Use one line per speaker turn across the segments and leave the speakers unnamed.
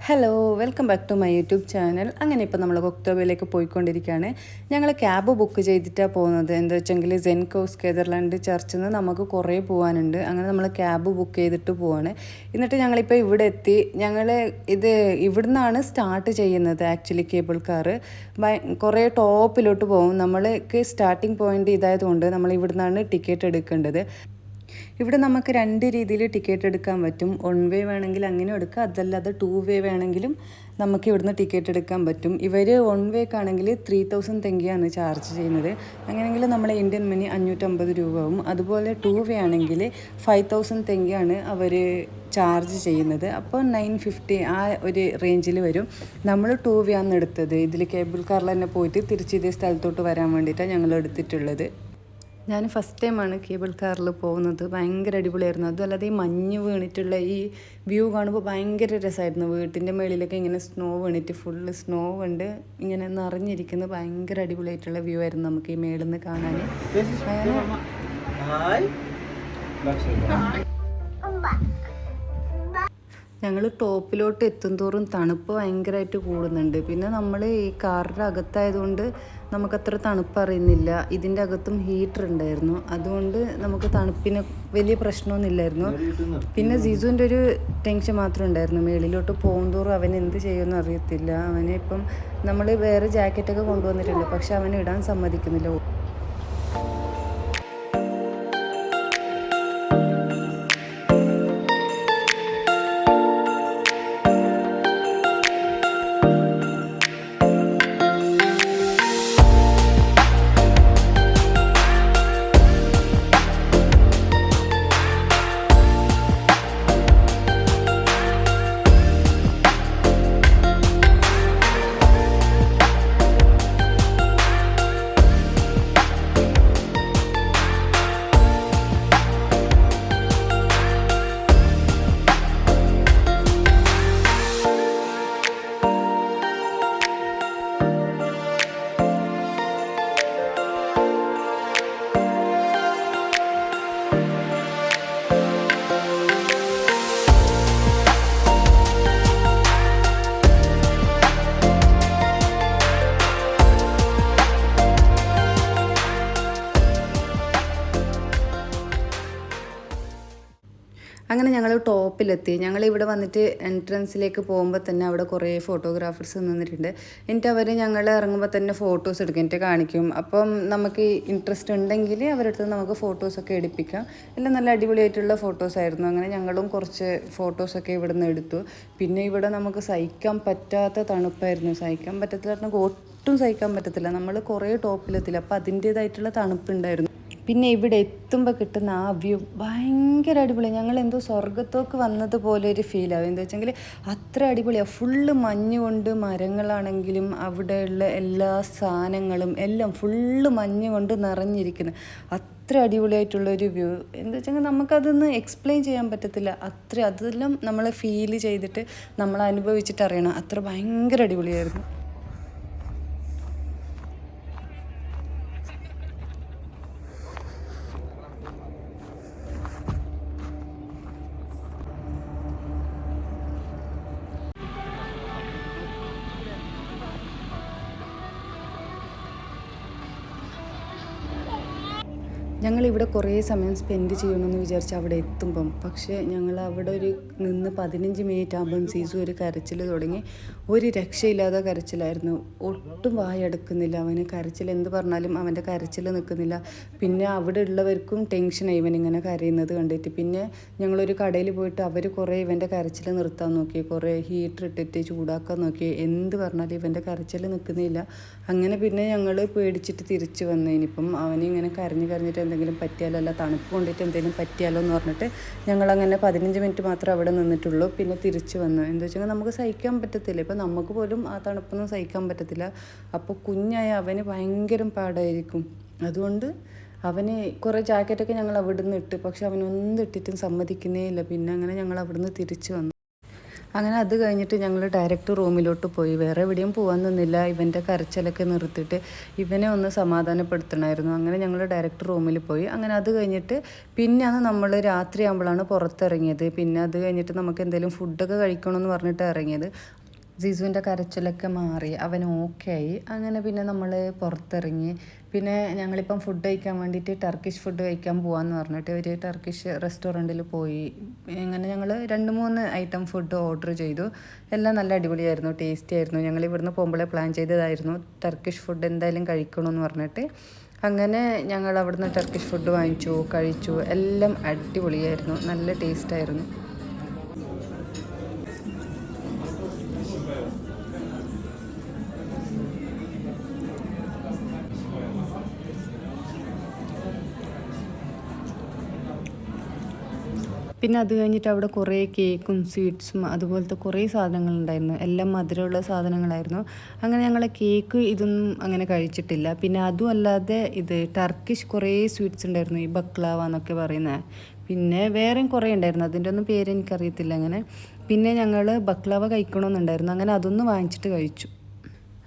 Hello welcome back to my YouTube channel. അങ്ങനെ ഇപ്പോൾ നമ്മൾ ഒക്ടോബറിലേക്ക് പോയിക്കൊണ്ടിരിക്കുകയാണ്. ഞങ്ങൾ ക്യാബ് ബുക്ക് ചെയ്തിട്ടാണ് പോകുന്നത്. എന്താ വെച്ചെങ്കിൽ സെൻകോസ് നെതർലാൻഡ് ചർച്ചിൽ നിന്ന് നമുക്ക് കുറേ പോകാനുണ്ട്. അങ്ങനെ നമ്മൾ ക്യാബ് ബുക്ക് ചെയ്തിട്ട് പോവാണ്. എന്നിട്ട് ഞങ്ങളിപ്പോൾ ഇവിടെ എത്തി. ഞങ്ങൾ ഇവിടുന്നാണ് സ്റ്റാർട്ട് ചെയ്യുന്നത്. ആക്ച്വലി കേബിൾ കാറ് കുറേ ടോപ്പിലോട്ട് പോകും. നമ്മൾക്ക് സ്റ്റാർട്ടിംഗ് പോയിൻ്റ് ഇതായതുകൊണ്ട് നമ്മൾ ഇവിടുന്നാണ് ടിക്കറ്റ് എടുക്കേണ്ടത്. ഇവിടെ നമുക്ക് രണ്ട് രീതിയിൽ ടിക്കറ്റ് എടുക്കാൻ പറ്റും. 1 വേ വേണമെങ്കിൽ അങ്ങനെ എടുക്കുക, അതല്ലാതെ 2 വേ വേണമെങ്കിലും നമുക്ക് ഇവിടുന്ന് ടിക്കറ്റ് എടുക്കാൻ പറ്റും. ഇവർ 1 വേക്കാണെങ്കിൽ 3000 തെങ്കിയാണ് ചാർജ് ചെയ്യുന്നത്. അങ്ങനെയെങ്കിൽ നമ്മളെ ഇന്ത്യൻ മണി 550 രൂപവും. അതുപോലെ 2 വേ ആണെങ്കിൽ 5000 തെങ്കിയാണ് അവർ ചാർജ് ചെയ്യുന്നത്. അപ്പോൾ 950 ആ ഒരു റേഞ്ചിൽ വരും. നമ്മൾ 2 വേ ആണ് എടുത്തത്. ഇതിൽ കേബിൾ കാറിൽ തന്നെ പോയിട്ട് തിരിച്ച് ഇതേ സ്ഥലത്തോട്ട് വരാൻ വേണ്ടിയിട്ടാണ് ഞങ്ങൾ എടുത്തിട്ടുള്ളത്. ഞാൻ ഫസ്റ്റ് ടൈമാണ് കേബിൾ കാറിൽ പോകുന്നത്. ഭയങ്കര അടിപൊളിയായിരുന്നു. അതുമല്ലാതെ ഈ മഞ്ഞ് വീണിട്ടുള്ള ഈ വ്യൂ കാണുമ്പോൾ ഭയങ്കര രസമായിരുന്നു. വീട്ടിൻ്റെ മേളിലൊക്കെ ഇങ്ങനെ സ്നോ വീണിട്ട് ഫുള്ള് സ്നോ ഉണ്ട് ഇങ്ങനെ നിറഞ്ഞിരിക്കുന്നത്. ഭയങ്കര അടിപൊളിയായിട്ടുള്ള വ്യൂ ആയിരുന്നു നമുക്ക് ഈ മേളിൽ നിന്ന് കാണാൻ. ഞങ്ങൾ ടോപ്പിലോട്ട് എത്തും തോറും തണുപ്പ് ഭയങ്കരമായിട്ട് കൂടുന്നുണ്ട്. പിന്നെ നമ്മൾ ഈ കാറിൻ്റെ അകത്തായതുകൊണ്ട് നമുക്കത്ര തണുപ്പ് അറിയുന്നില്ല. ഇതിൻ്റെ അകത്തും ഹീറ്റർ ഉണ്ടായിരുന്നു, അതുകൊണ്ട് നമുക്ക് തണുപ്പിന് വലിയ പ്രശ്നമൊന്നുമില്ലായിരുന്നു. പിന്നെ ജിസുവിൻ്റെ ഒരു ടെൻഷൻ മാത്രമേ ഉണ്ടായിരുന്നു. മേളിലോട്ട് പോകുന്തോറും അവൻ എന്ത് ചെയ്യുമെന്ന് അറിയത്തില്ല. അവനെ ഇപ്പം നമ്മൾ വേറെ ജാക്കറ്റൊക്കെ കൊണ്ടുവന്നിട്ടുണ്ട്, പക്ഷെ അവൻ ഇടാൻ സമ്മതിക്കുന്നില്ല. അങ്ങനെ ഞങ്ങൾ ടോപ്പിലെത്തി. ഞങ്ങളിവിടെ വന്നിട്ട് എൻട്രൻസിലേക്ക് പോകുമ്പോൾ തന്നെ അവിടെ കുറേ ഫോട്ടോഗ്രാഫേഴ്സ് നിന്നിട്ടുണ്ട്. എന്നിട്ട് അവർ ഞങ്ങൾ ഇറങ്ങുമ്പോൾ തന്നെ ഫോട്ടോസ് എടുക്കും, എന്നിട്ട് കാണിക്കും. അപ്പം നമുക്ക് ഇൻട്രസ്റ്റ് ഉണ്ടെങ്കിൽ അവരുടെ അടുത്ത് നമുക്ക് ഫോട്ടോസൊക്കെ എടുപ്പിക്കാം. എല്ലാം നല്ല അടിപൊളിയായിട്ടുള്ള ഫോട്ടോസായിരുന്നു. അങ്ങനെ ഞങ്ങളും കുറച്ച് ഫോട്ടോസൊക്കെ ഇവിടെ നിന്ന് എടുത്തു. പിന്നെ ഇവിടെ നമുക്ക് സഹിക്കാൻ പറ്റാത്ത തണുപ്പായിരുന്നു. സഹിക്കാൻ പറ്റത്തില്ല പറഞ്ഞാൽ ഒട്ടും സഹിക്കാൻ പറ്റത്തില്ല. നമ്മൾ കുറേ ടോപ്പിലെത്തില്ല, അപ്പോൾ അതിൻ്റേതായിട്ടുള്ള തണുപ്പുണ്ടായിരുന്നു. പിന്നെ ഇവിടെ എത്തുമ്പോൾ കിട്ടുന്ന ആ വ്യൂ ഭയങ്കര അടിപൊളിയാണ്. ഞങ്ങൾ എന്തോ സ്വർഗത്തോക്ക് വന്നതുപോലെ ഒരു ഫീലാവും. എന്താ വെച്ചെങ്കിൽ അത്ര അടിപൊളിയാണ്. ഫുള്ള് മഞ്ഞ് കൊണ്ട് മരങ്ങളാണെങ്കിലും അവിടെയുള്ള എല്ലാ സാധനങ്ങളും എല്ലാം ഫുള്ള് മഞ്ഞ് കൊണ്ട് നിറഞ്ഞിരിക്കുന്നു. അത്ര അടിപൊളിയായിട്ടുള്ളൊരു വ്യൂ. എന്താ വെച്ചെങ്കിൽ നമുക്കതൊന്ന് എക്സ്പ്ലെയിൻ ചെയ്യാൻ പറ്റത്തില്ല. അതെല്ലാം നമ്മൾ ഫീൽ ചെയ്തിട്ട് നമ്മൾ അനുഭവിച്ചിട്ട് അറിയണം. അത്ര ഭയങ്കര അടിപൊളിയായിരുന്നു. ഞങ്ങളിവിടെ കുറേ സമയം സ്പെൻഡ് ചെയ്യണമെന്ന് വിചാരിച്ച് അവിടെ എത്തുമ്പം, പക്ഷേ ഞങ്ങൾ അവിടെ നിന്ന് 15 മിനിറ്റ് ആകുമ്പം സീസു ഒരു കരച്ചിൽ തുടങ്ങി. ഒരു രക്ഷയില്ലാതെ കരച്ചിലായിരുന്നു. ഒട്ടും വായടക്കുന്നില്ല അവന്. കരച്ചിൽ എന്ത് പറഞ്ഞാലും അവൻ്റെ കരച്ചിൽ നിൽക്കുന്നില്ല. പിന്നെ അവിടെ ഉള്ളവർക്കും ടെൻഷനായി ഇവനിങ്ങനെ കരയുന്നത് കണ്ടിട്ട്. പിന്നെ ഞങ്ങളൊരു കടയിൽ പോയിട്ട് അവർ കുറേ ഇവൻ്റെ കരച്ചിൽ നിർത്താൻ നോക്കി, കുറേ ഹീറ്റർ ഇട്ടിട്ട് ചൂടാക്കാൻ നോക്കി. എന്ത് പറഞ്ഞാലും ഇവൻ്റെ കരച്ചിൽ നിൽക്കുന്നില്ല. അങ്ങനെ പിന്നെ ഞങ്ങൾ പേടിച്ചിട്ട് തിരിച്ച് വന്നു. ഇനിയിപ്പം അവനിങ്ങനെ കരഞ്ഞിട്ട് എന്തെങ്കിലും പറ്റിയാലോ, അല്ല തണുപ്പ് കൊണ്ടിട്ട് എന്തെങ്കിലും പറ്റിയാലോ എന്ന് പറഞ്ഞിട്ട് ഞങ്ങളങ്ങനെ 15 മിനിറ്റ് മാത്രമേ അവിടെ നിന്നിട്ടുള്ളൂ. പിന്നെ തിരിച്ചു വന്നു. എന്താ വെച്ചാൽ നമുക്ക് സഹിക്കാൻ പറ്റത്തില്ല. ഇപ്പം നമുക്ക് പോലും ആ തണുപ്പൊന്നും സഹിക്കാൻ പറ്റത്തില്ല. അപ്പോൾ കുഞ്ഞായ അവന് ഭയങ്കര പാടായിരിക്കും. അതുകൊണ്ട് അവന് കുറേ ജാക്കറ്റൊക്കെ ഞങ്ങൾ അവിടെ നിന്ന് ഇട്ട്, പക്ഷെ അവനൊന്നും ഇട്ടിട്ടും സമ്മതിക്കുന്നേ ഇല്ല. പിന്നെ അങ്ങനെ ഞങ്ങൾ അവിടെ നിന്ന് തിരിച്ചു വന്നു. അങ്ങനെ അത് കഴിഞ്ഞിട്ട് ഞങ്ങൾ ഡയറക്റ്റ് റൂമിലോട്ട് പോയി. വേറെ എവിടെയും പോകാൻ നിന്നില്ല. ഇവൻ്റെ കരച്ചിലൊക്കെ നിർത്തിയിട്ട് ഇവനെ ഒന്ന് സമാധാനപ്പെടുത്തണമായിരുന്നു. അങ്ങനെ ഞങ്ങൾ ഡയറക്റ്റ് റൂമിൽ പോയി. അങ്ങനെ അത് കഴിഞ്ഞിട്ട് പിന്നെയാണ് നമ്മൾ രാത്രിയാകുമ്പോഴാണ് പുറത്തിറങ്ങിയത്. പിന്നെ അത് കഴിഞ്ഞിട്ട് നമുക്ക് എന്തെങ്കിലും ഫുഡൊക്കെ കഴിക്കണമെന്ന് പറഞ്ഞിട്ട് ഇറങ്ങിയത്. ജിസുവിൻ്റെ കരച്ചിലൊക്കെ മാറി, അവൻ ഓക്കെ ആയി. അങ്ങനെ പിന്നെ നമ്മൾ പുറത്തിറങ്ങി. പിന്നെ ഞങ്ങളിപ്പം ഫുഡ് കഴിക്കാൻ വേണ്ടിയിട്ട് ടർക്കിഷ് ഫുഡ് കഴിക്കാൻ പോകാമെന്ന് പറഞ്ഞിട്ട് ഒരു ടർക്കിഷ് റെസ്റ്റോറൻറ്റിൽ പോയി. അങ്ങനെ ഞങ്ങൾ 2-3 ഐറ്റം ഫുഡ് ഓർഡർ ചെയ്തു. എല്ലാം നല്ല അടിപൊളിയായിരുന്നു, ടേസ്റ്റി ആയിരുന്നു. ഞങ്ങൾ ഇവിടുന്ന് പോകുമ്പോഴേ പ്ലാൻ ചെയ്തതായിരുന്നു ടർക്കിഷ് ഫുഡ് എന്തായാലും കഴിക്കണമെന്ന് പറഞ്ഞിട്ട്. അങ്ങനെ ഞങ്ങൾ അവിടുന്ന് ടർക്കിഷ് ഫുഡ് വാങ്ങിച്ചു, കഴിച്ചു. എല്ലാം അടിപൊളിയായിരുന്നു, നല്ല ടേസ്റ്റായിരുന്നു. പിന്നെ അത് കഴിഞ്ഞിട്ട് അവിടെ കുറേ കേക്കും സ്വീറ്റ്സും അതുപോലത്തെ കുറേ സാധനങ്ങളുണ്ടായിരുന്നു. എല്ലാം മധുരമുള്ള സാധനങ്ങളായിരുന്നു. അങ്ങനെ ഞങ്ങൾ കേക്ക് ഇതൊന്നും അങ്ങനെ കഴിച്ചിട്ടില്ല. പിന്നെ അതും അല്ലാതെ ഇത് ടർക്കിഷ് കുറേ സ്വീറ്റ്സ് ഉണ്ടായിരുന്നു, ഈ ബക്ലാവ എന്നൊക്കെ പറയുന്നത്. പിന്നെ വേറെയും കുറേ ഉണ്ടായിരുന്നു, അതിൻ്റെ ഒന്നും പേര് എനിക്കറിയത്തില്ല. അങ്ങനെ പിന്നെ ഞങ്ങൾ ബക്ലാവ കഴിക്കണമെന്നുണ്ടായിരുന്നു. അങ്ങനെ അതൊന്ന് വാങ്ങിച്ചിട്ട് കഴിച്ചു.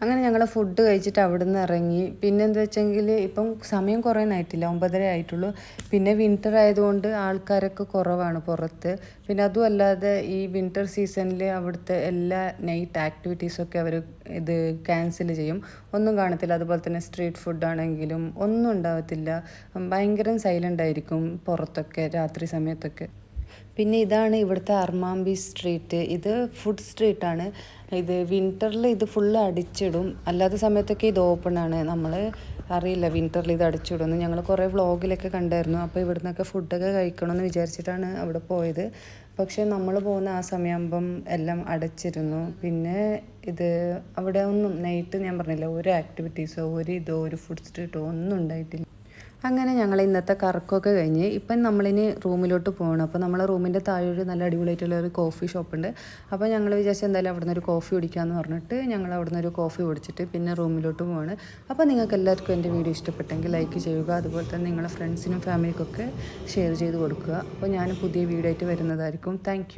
അങ്ങനെ ഞങ്ങൾ ഫുഡ് കഴിച്ചിട്ട് അവിടെ നിന്ന് ഇറങ്ങി. പിന്നെ എന്താ വെച്ചെങ്കിൽ ഇപ്പം സമയം കുറേ ആയിട്ടില്ല, 9:30 ആയിട്ടുള്ളൂ. പിന്നെ വിൻ്റർ ആയതുകൊണ്ട് ആൾക്കാരൊക്കെ കുറവാണ് പുറത്ത്. പിന്നെ അതും അല്ലാതെ ഈ വിൻ്റർ സീസണിൽ അവിടുത്തെ എല്ലാ നൈറ്റ് ആക്ടിവിറ്റീസൊക്കെ അവർ ഇത് ക്യാൻസൽ ചെയ്യും, ഒന്നും കാണത്തില്ല. അതുപോലെ തന്നെ സ്ട്രീറ്റ് ഫുഡാണെങ്കിലും ഒന്നും ഉണ്ടാകത്തില്ല. ഭയങ്കര സൈലൻ്റ് ആയിരിക്കും പുറത്തൊക്കെ രാത്രി സമയത്തൊക്കെ. പിന്നെ ഇതാണ് ഇവിടുത്തെ അർമാമ്പി സ്ട്രീറ്റ്. ഇത് ഫുഡ് സ്ട്രീറ്റാണ്. ഇത് വിൻ്ററിൽ ഇത് ഫുള്ള് അടിച്ചിടും, അല്ലാത്ത സമയത്തൊക്കെ ഇത് ഓപ്പൺ ആണ്. നമ്മൾ അറിയില്ല വിൻ്ററിൽ ഇത് അടിച്ചിടുമെന്ന്. ഞങ്ങൾ കുറേ വ്ളോഗിലൊക്കെ കണ്ടായിരുന്നു. അപ്പോൾ ഇവിടുന്നൊക്കെ ഫുഡൊക്കെ കഴിക്കണമെന്ന് വിചാരിച്ചിട്ടാണ് അവിടെ പോയത്. പക്ഷേ നമ്മൾ പോകുന്ന ആ സമയമാകുമ്പം എല്ലാം അടച്ചിരുന്നു. പിന്നെ ഇത് അവിടെ ഒന്നും നൈറ്റ് ഞാൻ പറഞ്ഞില്ല, ഒരു ആക്ടിവിറ്റീസോ ഒരു ഫുഡ് സ്ട്രീറ്റോ ഒന്നും ഉണ്ടായിട്ടില്ല. അങ്ങനെ ഞങ്ങൾ ഇന്നത്തെ കറക്കമൊക്കെ കഴിഞ്ഞ് ഇപ്പം നമ്മളിനി റൂമിലോട്ട് പോകണം. അപ്പോൾ നമ്മളെ റൂമിൻ്റെ താഴെ ഒരു നല്ല അടിപൊളിയായിട്ടുള്ള ഒരു കോഫി ഷോപ്പുണ്ട്. അപ്പോൾ ഞങ്ങൾ വിചാരിച്ചു എന്തായാലും അവിടെ നിന്ന് ഒരു കോഫി കുടിക്കാമെന്ന് പറഞ്ഞിട്ട് ഞങ്ങൾ അവിടെ നിന്ന് ഒരു കോഫി കുടിച്ചിട്ട് പിന്നെ റൂമിലോട്ട് പോവാണ്. അപ്പോൾ നിങ്ങൾക്ക് എല്ലാവർക്കും എൻ്റെ വീഡിയോ ഇഷ്ടപ്പെട്ടെങ്കിൽ ലൈക്ക് ചെയ്യുക. അതുപോലെ തന്നെ നിങ്ങളുടെ ഫ്രണ്ട്സിനും ഫാമിലിക്കൊക്കെ ഷെയർ ചെയ്ത് കൊടുക്കുക. അപ്പോൾ ഞാൻ പുതിയ വീഡിയോ ആയിട്ട് വരുന്നതായിരിക്കും. താങ്ക്